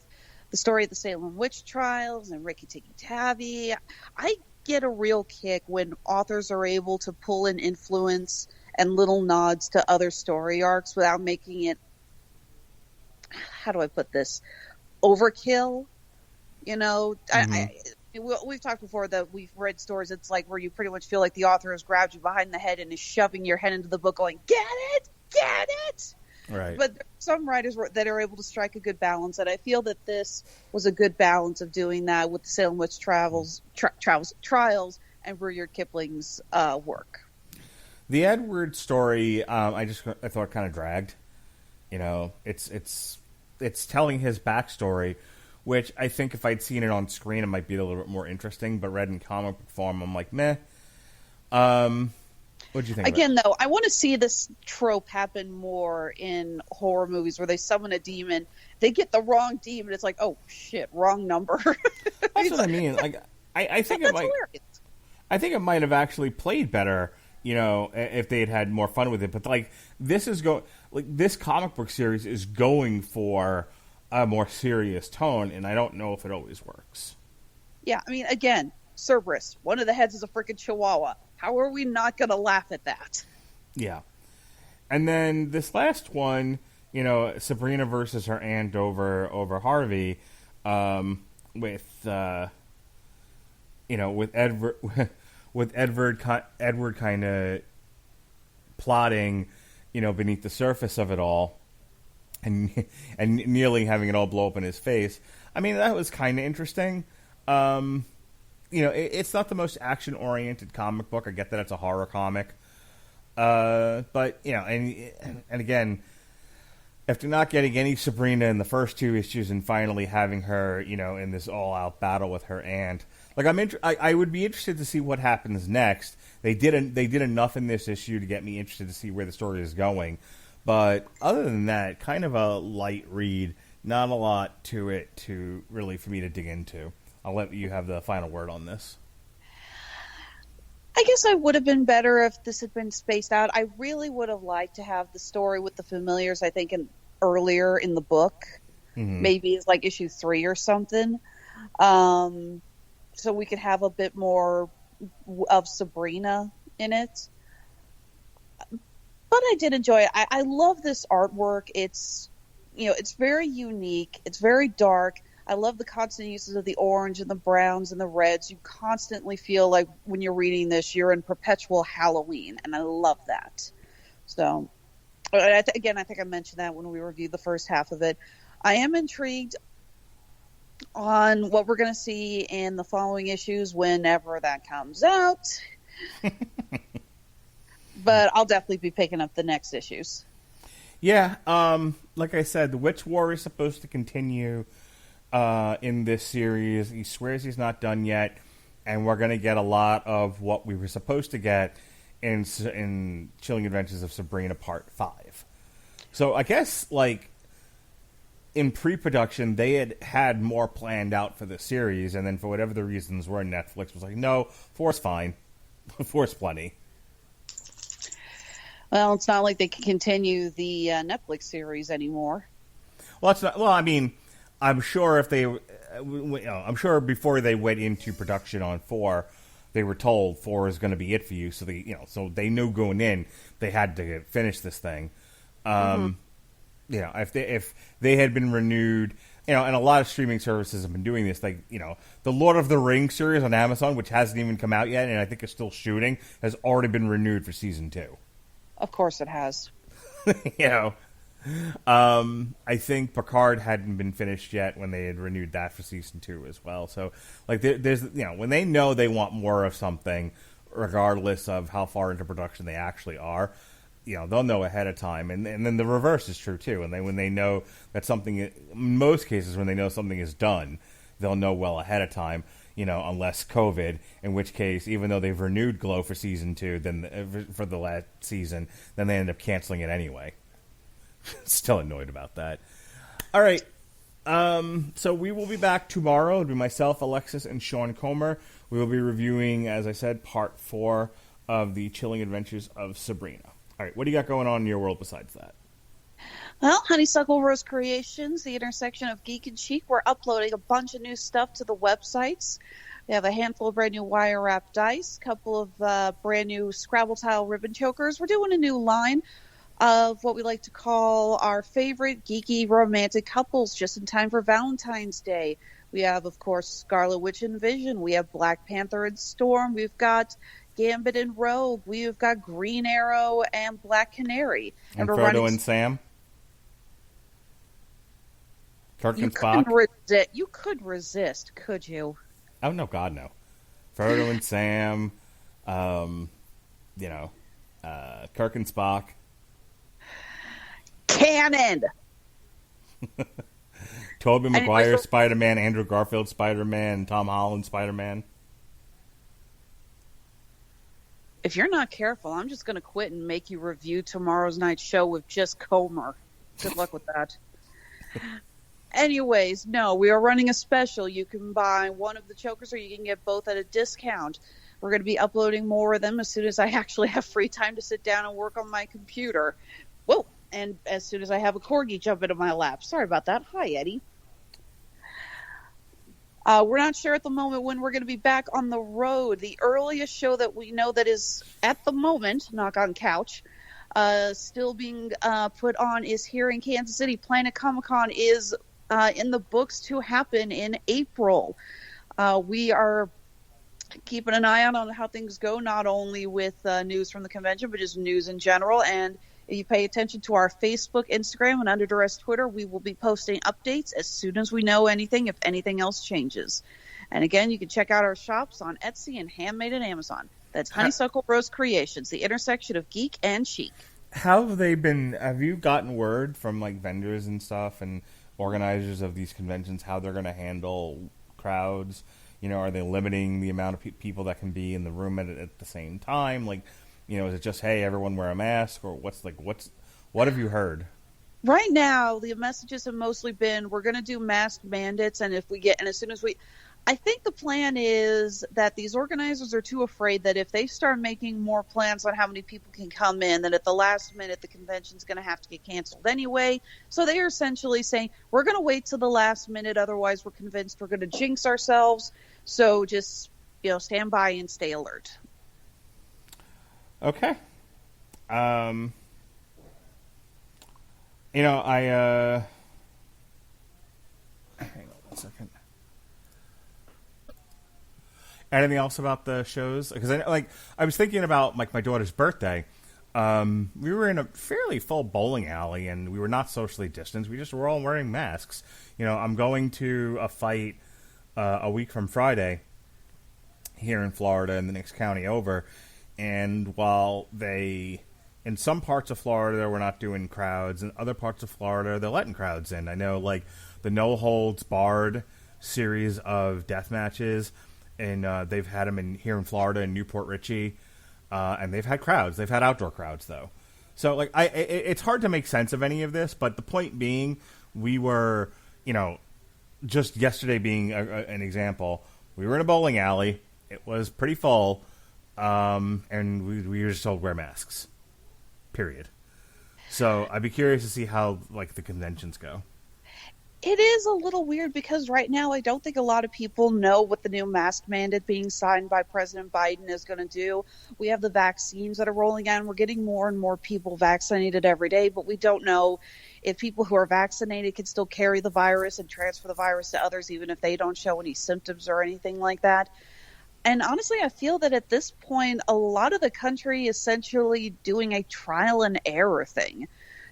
Speaker 3: the story of the Salem witch trials and Ricky Tikki Tavi. I get a real kick when authors are able to pull in influence and little nods to other story arcs without making it, how do I put this, overkill. We've talked before that we've read stories, it's like where you pretty much feel like the author has grabbed you behind the head and is shoving your head into the book going, get it!
Speaker 2: Right.
Speaker 3: But there are some writers that are able to strike a good balance, and I feel that this was a good balance of doing that with the Salem Witch trials and Rudyard Kipling's work.
Speaker 2: The Edward story, I thought kind of dragged. It's telling his backstory, which I think if I'd seen it on screen, it might be a little bit more interesting. But read in comic book form, I'm like, meh. What'd you think of it?
Speaker 3: Again, though, I want to see this trope happen more in horror movies where they summon a demon, they get the wrong demon. It's like, oh shit, wrong number.
Speaker 2: That's what I mean. Like, I think it might.
Speaker 3: Hilarious.
Speaker 2: I think it might have actually played better, if they had more fun with it. But like, this comic book series is going for a more serious tone, and I don't know if it always works.
Speaker 3: Yeah, I mean, again, Cerberus, one of the heads is a freaking chihuahua. How are we not going to laugh at that?
Speaker 2: Yeah. And then this last one, Sabrina versus her aunt over Harvey, with Edward with Edward kind of plotting, beneath the surface of it all, and nearly having it all blow up in his face. I mean, that was kind of interesting. It's not the most action-oriented comic book. I get that it's a horror comic. But, and again, after not getting any Sabrina in the first two issues and finally having her, in this all-out battle with her aunt, like I would be interested to see what happens next. They did enough in this issue to get me interested to see where the story is going. But other than that, kind of a light read. Not a lot to it for me to dig into. I'll let you have the final word on this.
Speaker 3: I guess I would have been better if this had been spaced out. I really would have liked to have the story with the familiars, I think, earlier in the book. Mm-hmm. Maybe it's like issue 3 or something. So we could have a bit more of Sabrina in it. But I did enjoy it. I love this artwork. It's very unique. It's very dark. I love the constant uses of the orange and the browns and the reds. You constantly feel like when you're reading this, you're in perpetual Halloween, and I love that. So, again, I think I mentioned that when we reviewed the first half of it. I am intrigued on what we're going to see in the following issues whenever that comes out. But I'll definitely be picking up the next issues.
Speaker 2: Yeah, like I said, the Witch War is supposed to continue in this series. He swears he's not done yet, and we're going to get a lot of what we were supposed to get in Chilling Adventures of Sabrina Part 5. So I guess, like, in pre-production, they had more planned out for the series, and then for whatever the reasons were, Netflix was like, no, 4's fine. 4's plenty.
Speaker 3: Well, it's not like they can continue the Netflix series anymore.
Speaker 2: Well, it's not. Well, I mean, I'm sure if they, I'm sure before they went into production on 4, they were told 4 is going to be it for you. So so they knew going in they had to finish this thing. If they had been renewed, and a lot of streaming services have been doing this, like, the Lord of the Rings series on Amazon, which hasn't even come out yet, and I think is still shooting, has already been renewed for season 2.
Speaker 3: Of course it has.
Speaker 2: I think Picard hadn't been finished yet when they had renewed that for season 2 as well. So, like, there's when they know they want more of something, regardless of how far into production they actually are, they'll know ahead of time. And then the reverse is true too. And when they know that something, in most cases, when they know something is done, they'll know well ahead of time. Unless COVID, in which case, even though they've renewed Glow for season 2, then for the last season, then they end up canceling it anyway. Still annoyed about that. All right. So we will be back tomorrow. It'll be myself, Alexis, and Sean Comer. We will be reviewing, as I said, part 4 of the Chilling Adventures of Sabrina. All right. What do you got going on in your world besides that?
Speaker 3: Well, Honeysuckle Rose Creations, the intersection of geek and chic, we're uploading a bunch of new stuff to the websites. We have a handful of brand new wire wrap dice, a couple of brand new Scrabble tile ribbon chokers. We're doing a new line of what we like to call our favorite geeky romantic couples just in time for Valentine's Day. We have, of course, Scarlet Witch and Vision. We have Black Panther and Storm. We've got Gambit and Rogue. We've got Green Arrow and Black Canary.
Speaker 2: And Frodo and Sam? Kirk and Spock?
Speaker 3: You could resist, could you?
Speaker 2: Oh, no, God, no. Frodo and Sam, Kirk and Spock.
Speaker 3: Canon!
Speaker 2: Tobey Maguire Spider-Man, Andrew Garfield Spider-Man, Tom Holland Spider-Man.
Speaker 3: If you're not careful, I'm just going to quit and make you review tomorrow's night's show with just Comer. Good luck with that. Anyways, no, we are running a special. You can buy one of the chokers or you can get both at a discount. We're going to be uploading more of them as soon as I actually have free time to sit down and work on my computer. Whoa, and as soon as I have a corgi jump into my lap. Sorry about that. Hi, Eddie. We're not sure at the moment when we're going to be back on the road. The earliest show that we know that is, at the moment, knock on couch, still being put on is here in Kansas City. Planet Comic-Con is in the books to happen in April. We are keeping an eye out on how things go, not only with news from the convention, but just news in general. And if you pay attention to our Facebook, Instagram, and Under Duress Twitter, we will be posting updates as soon as we know anything, if anything else changes. And again, you can check out our shops on Etsy and Handmade at Amazon. That's Honeysuckle Rose Creations, the intersection of geek and chic.
Speaker 2: How have they been? Have you gotten word from like vendors and stuff and organizers of these conventions how they're going to handle crowds? You know, are they limiting the amount of people that can be in the room at the same time? Like, you know, is it just, hey, everyone wear a mask, or what have you heard?
Speaker 3: Right now, the messages have mostly been, we're going to do mask mandates, and as soon as I think the plan is that these organizers are too afraid that if they start making more plans on how many people can come in, then at the last minute, the convention's going to have to get canceled anyway. So they are essentially saying, we're going to wait till the last minute, otherwise we're convinced we're going to jinx ourselves. So just, stand by and stay alert.
Speaker 2: Okay. I hang on one second. Anything else about the shows? Because I was thinking about my daughter's birthday. We were in a fairly full bowling alley, and we were not socially distanced. We just were all wearing masks. I'm going to a fight a week from Friday here in Florida in the next county over. And while in some parts of Florida, we're not doing crowds, in other parts of Florida, they're letting crowds in. I know, the No Holds Barred series of death matches, and they've had them here in Florida in Newport Richey, and they've had crowds. They've had outdoor crowds, though. So, it's hard to make sense of any of this, but the point being, we were, just yesterday being an example, we were in a bowling alley. It was pretty full. And we were just told wear masks. Period. So I'd be curious to see how the conventions go.
Speaker 3: It is a little weird because right now I don't think a lot of people know what the new mask mandate being signed by President Biden is going to do. We have the vaccines that are rolling out, and we're getting more and more people vaccinated every day, but we don't know if people who are vaccinated can still carry the virus and transfer the virus to others, even if they don't show any symptoms or anything like that. And honestly, I feel that at this point, a lot of the country is essentially doing a trial and error thing.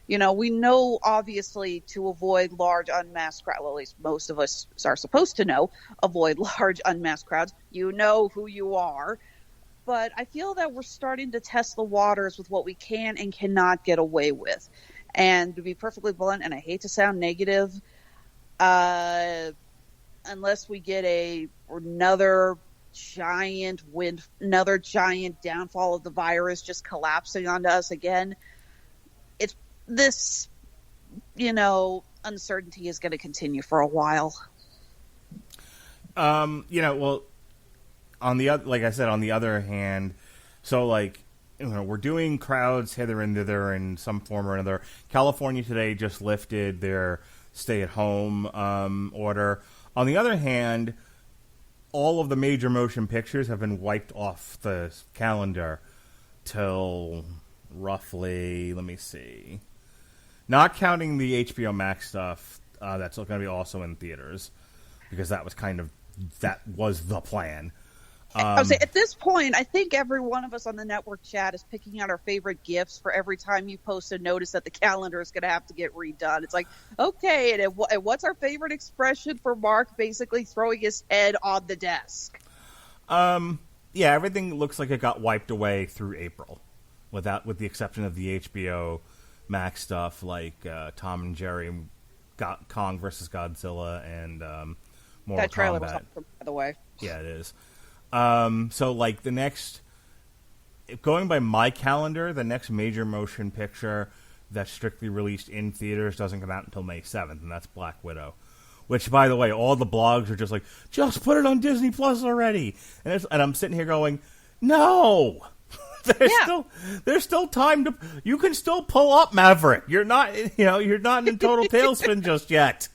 Speaker 3: We know, obviously, to avoid large unmasked crowds, well, at least most of us are supposed to know, avoid large unmasked crowds. You know who you are. But I feel that we're starting to test the waters with what we can and cannot get away with. And to be perfectly blunt, and I hate to sound negative, unless we get another giant downfall of the virus just collapsing onto us again, it's this uncertainty is going to continue for a while.
Speaker 2: Well, on the other, like I said, on the other hand, so we're doing crowds hither and thither in some form or another. California today just lifted their stay-at-home order. On the other hand, all of the major motion pictures have been wiped off the calendar till roughly, let me see, not counting the HBO Max stuff that's going to be also in theaters, because that was the plan.
Speaker 3: I would say at this point, I think every one of us on the network chat is picking out our favorite gifts for every time you post a notice that the calendar is going to have to get redone. It's like, okay, and what's our favorite expression for Mark basically throwing his head on the desk?
Speaker 2: Yeah, everything looks like it got wiped away through April, with the exception of the HBO Max stuff, like Tom and Jerry, Kong versus Godzilla, and Mortal
Speaker 3: That trailer
Speaker 2: Kombat.
Speaker 3: was awesome, by the way.
Speaker 2: Yeah, it is. So the next, going by my calendar, the next major motion picture that's strictly released in theaters doesn't come out until May 7th, and that's Black Widow. Which, by the way, all the blogs are just like, just put it on Disney Plus already. And I'm sitting here going, no! There's still time to... You can still pull up Maverick. You're not in total tailspin just yet.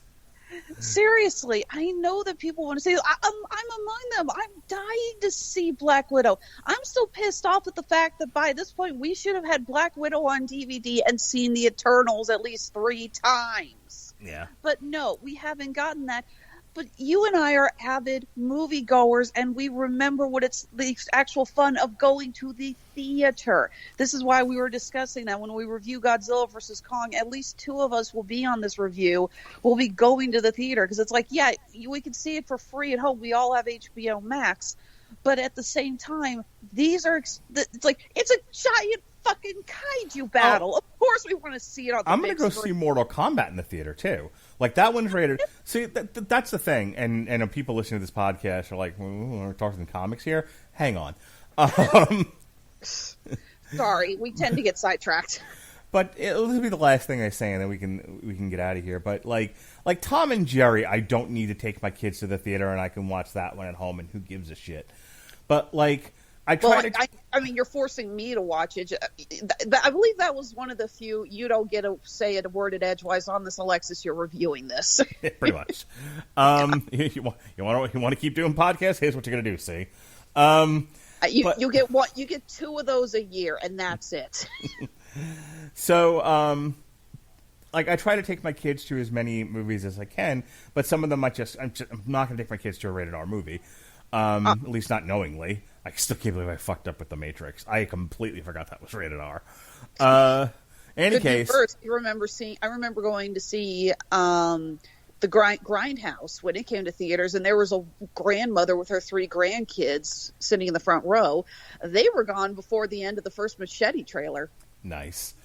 Speaker 3: Seriously, I know that people want to say, I'm among them. I'm dying to see Black Widow. I'm still pissed off at the fact that by this point we should have had Black Widow on DVD and seen the Eternals at least 3 times.
Speaker 2: Yeah.
Speaker 3: But no, we haven't gotten that. But you and I are avid moviegoers, and we remember what it's the actual fun of going to the theater. This is why we were discussing that when we review Godzilla vs. Kong. At least 2 of us will be on this review. We'll be going to the theater because it's like, yeah, we can see it for free at home. We all have HBO Max, but at the same time, it's a giant fucking kaiju battle. Of course, we want to see it on the
Speaker 2: I'm going to go
Speaker 3: screen.
Speaker 2: see Mortal Kombat in the theater too. Like that one's rated. See, that's the thing. And people listening to this podcast are like, we're talking comics here. Hang on.
Speaker 3: Sorry, we tend to get sidetracked.
Speaker 2: But it'll be the last thing I say, and then we can get out of here. But like Tom and Jerry, I don't need to take my kids to the theater, and I can watch that one at home, and who gives a shit? But like. I
Speaker 3: mean, you're forcing me to watch it. I believe that was one of the few you don't get to say a word at edgewise on this, Alexis. You're reviewing this,
Speaker 2: pretty much. You want to keep doing podcasts? Here's what you're gonna do. See,
Speaker 3: you get 2 of those a year, and that's it.
Speaker 2: So, like, I try to take my kids to as many movies as I can, but some of them I'm not gonna take my kids to a rated R movie. At least not knowingly. I still can't believe I fucked up with The Matrix. I completely forgot that was rated R. In any case,
Speaker 3: I remember going to see the Grindhouse when it came to theaters, and there was a grandmother with her 3 grandkids sitting in the front row. They were gone before the end of the first Machete trailer.
Speaker 2: Nice.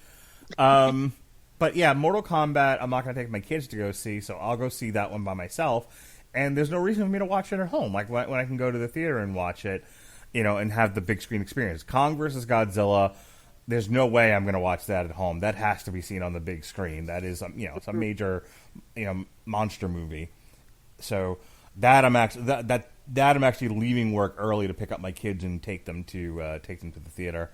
Speaker 2: But yeah, Mortal Kombat, I'm not going to take my kids to go see, so I'll go see that one by myself. And there's no reason for me to watch it at home. Like when I can go to the theater and watch it, and have the big screen experience. Kong versus Godzilla, there's no way I'm going to watch that at home. That has to be seen on the big screen. That is, it's a major, monster movie. So that I'm actually leaving work early to pick up my kids and take them to the theater.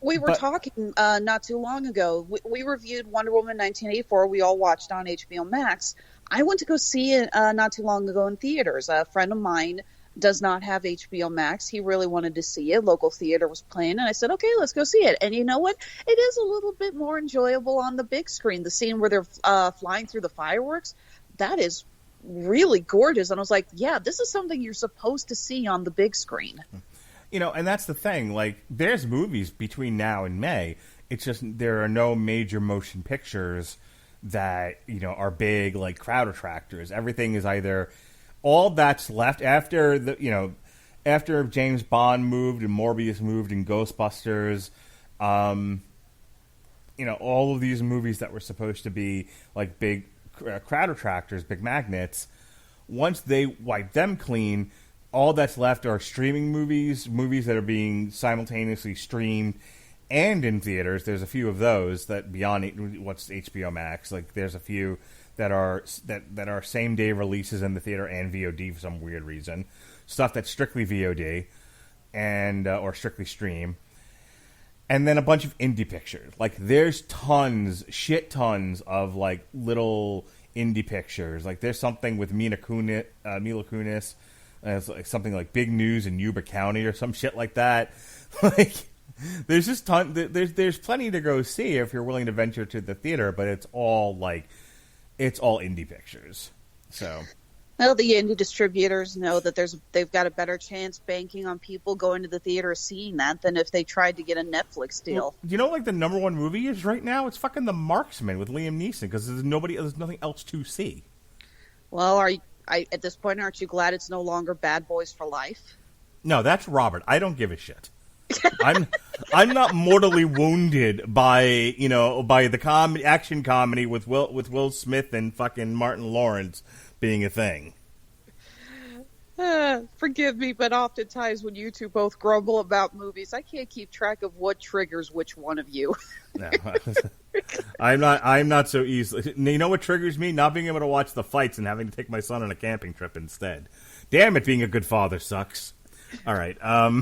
Speaker 3: We were talking not too long ago. We reviewed Wonder Woman 1984. We all watched on HBO Max. I went to go see it not too long ago in theaters. A friend of mine does not have HBO Max. He really wanted to see it. Local theater was playing, and I said, okay, let's go see it. And you know what? It is a little bit more enjoyable on the big screen. The scene where they're flying through the fireworks, that is really gorgeous. And I was like, yeah, this is something you're supposed to see on the big screen.
Speaker 2: And that's the thing. Like, there's movies between now and May. It's just there are no major motion pictures that, are big, like, crowd attractors. Everything is either... All that's left after after James Bond moved and Morbius moved and Ghostbusters, all of these movies that were supposed to be like big crowd attractors, big magnets, once they wipe them clean, all that's left are streaming movies that are being simultaneously streamed and in theaters. There's a few of those that beyond what's HBO Max. Like there's a few that are same day releases in the theater and VOD for some weird reason. Stuff that's strictly VOD and or strictly stream. And then a bunch of indie pictures. Like there's shit tons of like little indie pictures. Like there's something with Mila Kunis. It's like something like Big News in Yuba County or some shit like that. Like there's just there's plenty to go see if you're willing to venture to the theater, but it's all indie pictures. So,
Speaker 3: well, the indie distributors know that they've got a better chance banking on people going to the theater seeing that than if they tried to get a Netflix deal.
Speaker 2: Well, like the number one movie is right now? It's fucking The Marksman with Liam Neeson because there's nothing else to see.
Speaker 3: Well, at this point, aren't you glad it's no longer Bad Boys for Life?
Speaker 2: No, that's Robert. I don't give a shit. I'm not mortally wounded by the action comedy with Will Smith and fucking Martin Lawrence being a thing.
Speaker 3: Forgive me, but oftentimes when you two both grumble about movies, I can't keep track of what triggers which one of you.
Speaker 2: No, I'm not so easily. You know what triggers me? Not being able to watch the fights and having to take my son on a camping trip instead. Damn it, being a good father sucks. All right. A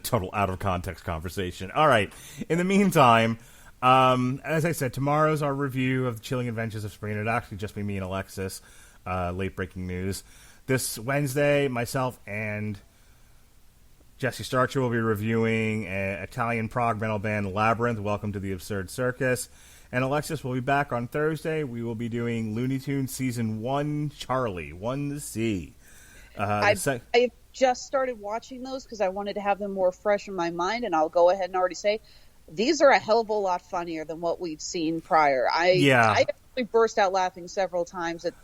Speaker 2: total out of context conversation. All right. In the meantime, as I said, tomorrow's our review of the Chilling Adventures of Sabrina. It'll actually just be me and Alexis. Late breaking news. This Wednesday, myself and Jesse Starcher will be reviewing Italian prog metal band Labyrinth, Welcome to the Absurd Circus. And Alexis will be back on Thursday. We will be doing Looney Tunes Season 1, Charlie, 1C.
Speaker 3: I just started watching those because I wanted to have them more fresh in my mind, and I'll go ahead and already say, these are a hell of a lot funnier than what we've seen prior. I actually burst out laughing several times at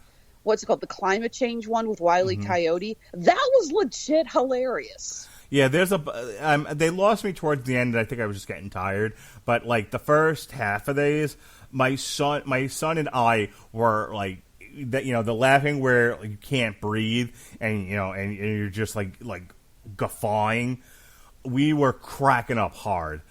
Speaker 3: what's it called, the climate change one with Wile E. Coyote. That was legit hilarious.
Speaker 2: Yeah, there's they lost me towards the end, and I think I was just getting tired. But like the first half of these, my son and I were like that. You know, the laughing where you can't breathe, and and you're just like guffawing. We were cracking up hard.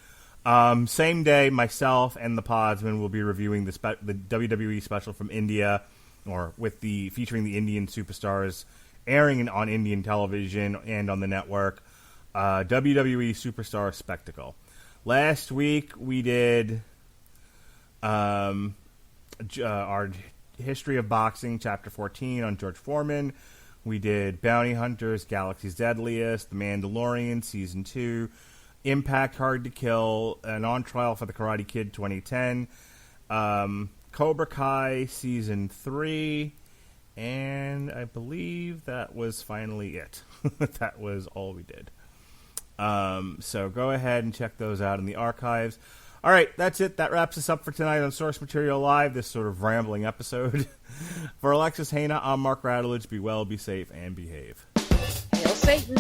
Speaker 2: Same day, myself and the Podsman will be reviewing the WWE special from India, or featuring the Indian superstars, airing on Indian television and on the network. WWE Superstar Spectacle. Last week we did our History of Boxing, Chapter 14 on George Foreman. We did Bounty Hunters, Galaxy's Deadliest, The Mandalorian, Season 2, Impact, Hard to Kill, and On Trial for the Karate Kid 2010, Cobra Kai Season 3, and I believe that was finally it. That was all we did. So go ahead and check those out in the archives. All right, that's it. That wraps us up for tonight on Source Material Live, this sort of rambling episode. For Alexis, Hejna, I'm Mark Radulich. Be well, be safe, and behave.
Speaker 3: Hail Satan.